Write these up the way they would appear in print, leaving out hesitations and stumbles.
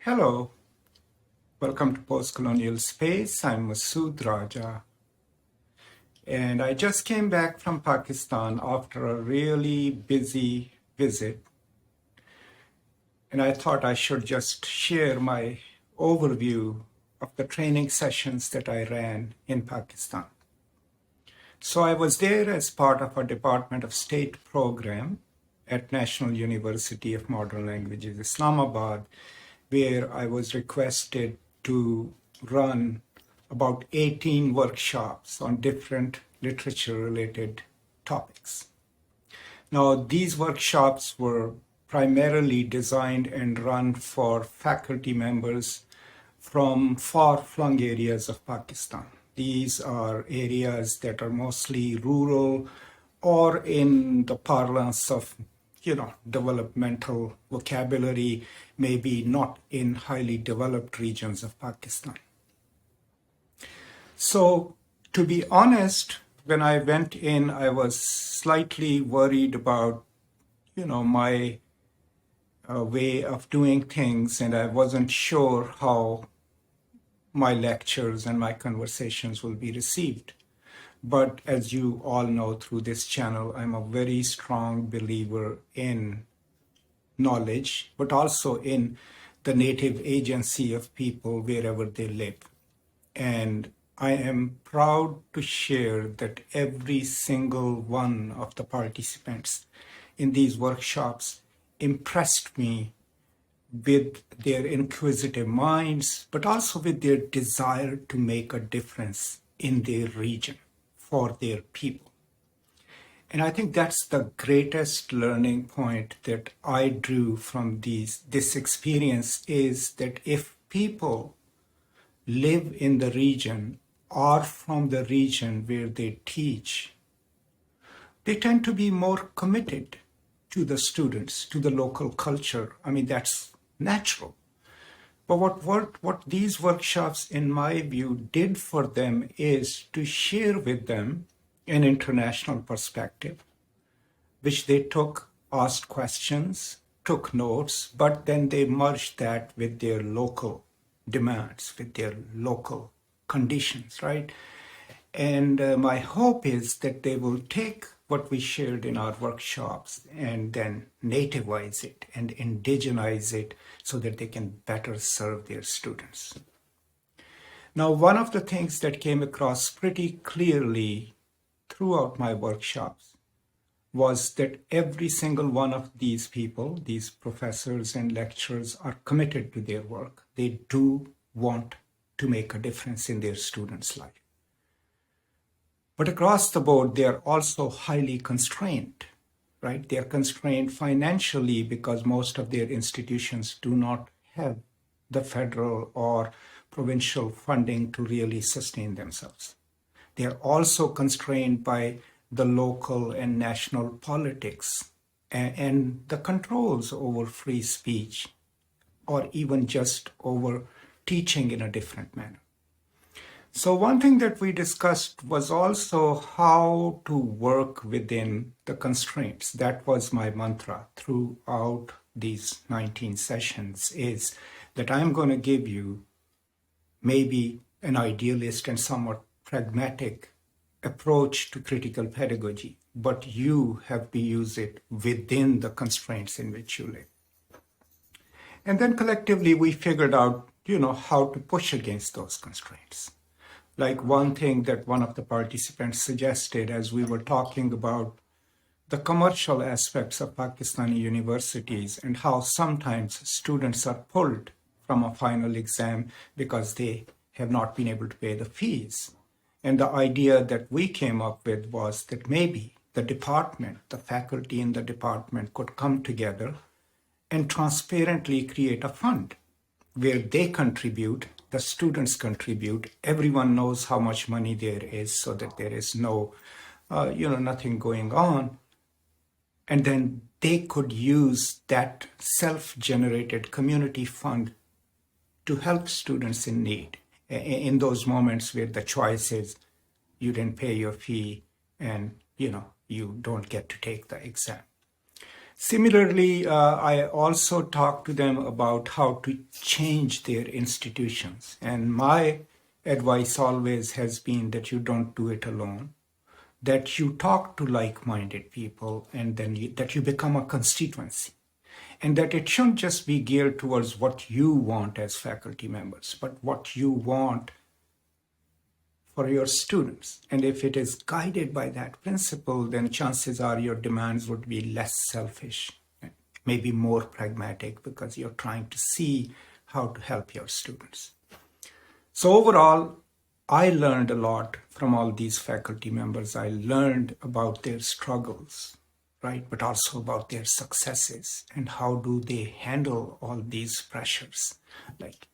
Hello, welcome to Postcolonial Space. I'm Masood Raja, and I just came back from Pakistan after a really busy visit, and I thought I should just share my overview of the training sessions that I ran in Pakistan. So I was there as part of a Department of State program at National University of Modern Languages, Islamabad, where I was requested to run about 18 workshops on different literature-related topics. Now, these workshops were primarily designed and run for faculty members from far-flung areas of Pakistan. These are areas that are mostly rural or in the parlance of, developmental vocabulary, maybe not in highly developed regions of Pakistan. So, to be honest, when I went in, I was slightly worried about, my way of doing things, and I wasn't sure how my lectures and my conversations will be received. But as you all know through this channel, I'm a very strong believer in knowledge, but also in the native agency of people wherever they live. And I am proud to share that every single one of the participants in these workshops impressed me with their inquisitive minds, but also with their desire to make a difference in their region for their people. And I think that's the greatest learning point that I drew from this experience is that if people live in the region or from the region where they teach, they tend to be more committed to the students, to the local culture. I mean, that's natural. But what these workshops, in my view, did for them is to share with them an international perspective, which they took, asked questions, took notes, but then they merged that with their local demands, with their local conditions, right? And my hope is that they will take what we shared in our workshops and then nativize it and indigenize it so that they can better serve their students. Now, one of the things that came across pretty clearly throughout my workshops was that every single one of these people, these professors and lecturers, are committed to their work. They do want to make a difference in their students' life. But across the board, they are also highly constrained, right? They are constrained financially because most of their institutions do not have the federal or provincial funding to really sustain themselves. They are also constrained by the local and national politics and the controls over free speech, or even just over teaching in a different manner. So one thing that we discussed was also how to work within the constraints. That was my mantra throughout these 19 sessions, is that I'm going to give you maybe an idealist and somewhat pragmatic approach to critical pedagogy, but you have to use it within the constraints in which you live. And then collectively we figured out, how to push against those constraints. Like one thing that one of the participants suggested as we were talking about the commercial aspects of Pakistani universities and how sometimes students are pulled from a final exam because they have not been able to pay the fees. And the idea that we came up with was that maybe the department, the faculty in the department could come together and transparently create a fund where they contribute, the students contribute, everyone knows how much money there is so that there is no, nothing going on. And then they could use that self-generated community fund to help students in need in those moments where the choice is you didn't pay your fee and, you don't get to take the exam. Similarly, I also talk to them about how to change their institutions. And my advice always has been that you don't do it alone, that you talk to like-minded people, and then that you become a constituency. And that it shouldn't just be geared towards what you want as faculty members, but what you want for your students. And if it is guided by that principle, then chances are your demands would be less selfish, maybe more pragmatic, because you're trying to see how to help your students. So overall, I learned a lot from all these faculty members. I learned about their struggles, right? But also about their successes and how do they handle all these pressures, like,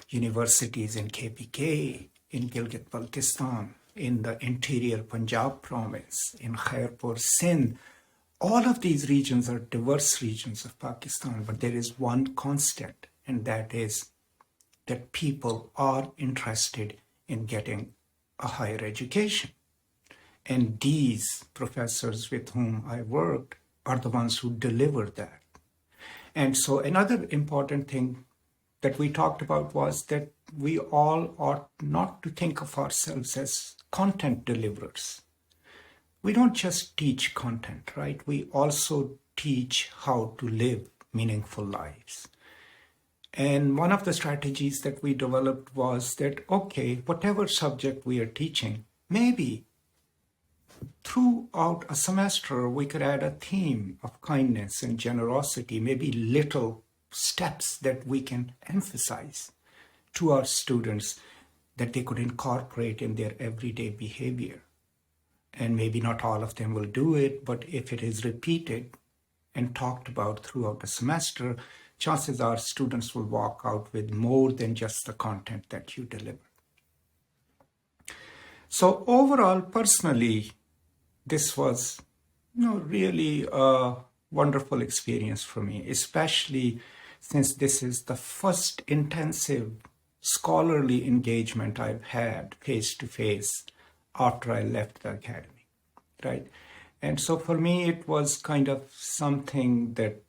universities in KPK, in Gilgit-Baltistan, in the interior Punjab province, in Khairpur, Sindh. All of these regions are diverse regions of Pakistan, but there is one constant, and that is that people are interested in getting a higher education. And these professors with whom I worked are the ones who deliver that. And so another important thing that we talked about was that we all ought not to think of ourselves as content deliverers. We don't just teach content, right? We also teach how to live meaningful lives. And one of the strategies that we developed was that, okay, whatever subject we are teaching, maybe throughout a semester, we could add a theme of kindness and generosity, maybe little steps that we can emphasize to our students that they could incorporate in their everyday behavior. And maybe not all of them will do it, but if it is repeated and talked about throughout the semester, chances are students will walk out with more than just the content that you deliver. So overall, personally, this was really a wonderful experience for me, especially since this is the first intensive scholarly engagement I've had face-to-face after I left the academy, right? And so for me, it was kind of something that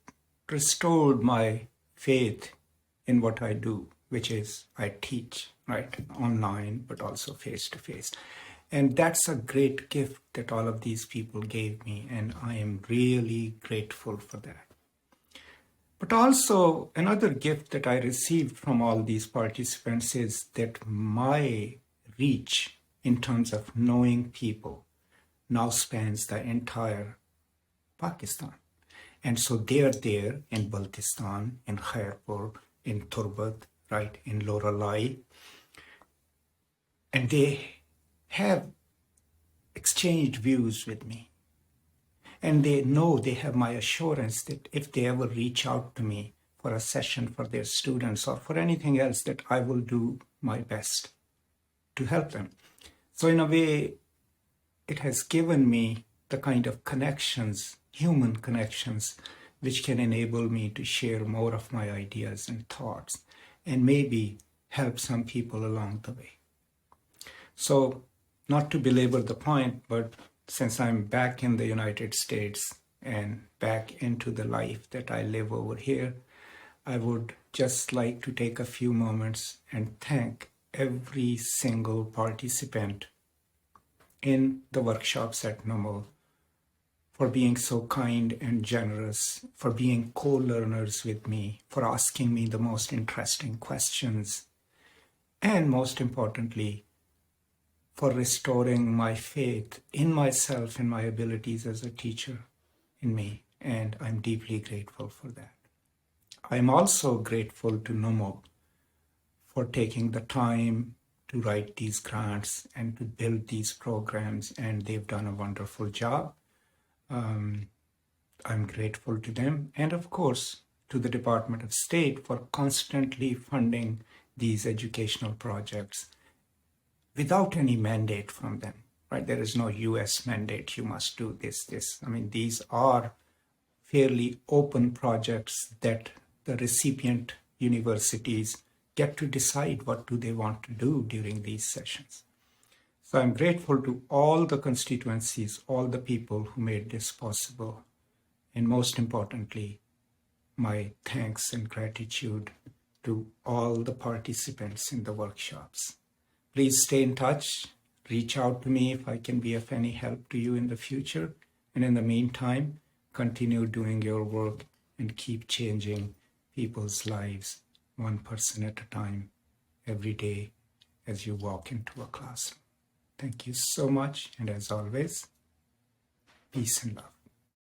restored my faith in what I do, which is I teach, right, online, but also face-to-face. And that's a great gift that all of these people gave me, and I am really grateful for that. But also, another gift that I received from all these participants is that my reach in terms of knowing people now spans the entire Pakistan. And so they are there in Baltistan, in Khairpur, in Turbat, right, in Loralai. And they have exchanged views with me. And they know they have my assurance that if they ever reach out to me for a session for their students or for anything else, that I will do my best to help them. So in a way, it has given me the kind of connections, human connections, which can enable me to share more of my ideas and thoughts and maybe help some people along the way. So not to belabor the point, but since I'm back in the United States and back into the life that I live over here, I would just like to take a few moments and thank every single participant in the workshops at NUML for being so kind and generous, for being co-learners with me, for asking me the most interesting questions, and most importantly, for restoring my faith in myself and my abilities as a teacher in me. And I'm deeply grateful for that. I'm also grateful to NUML for taking the time to write these grants and to build these programs, and they've done a wonderful job. I'm grateful to them, and of course to the Department of State for constantly funding these educational projects without any mandate from them, right? There is no US mandate, you must do this. I mean, these are fairly open projects that the recipient universities get to decide what do they want to do during these sessions. So I'm grateful to all the constituencies, all the people who made this possible. and most importantly, my thanks and gratitude to all the participants in the workshops. Please stay in touch. Reach out to me if I can be of any help to you in the future. And in the meantime, continue doing your work and keep changing people's lives one person at a time every day as you walk into a classroom. Thank you so much. And as always, peace and love.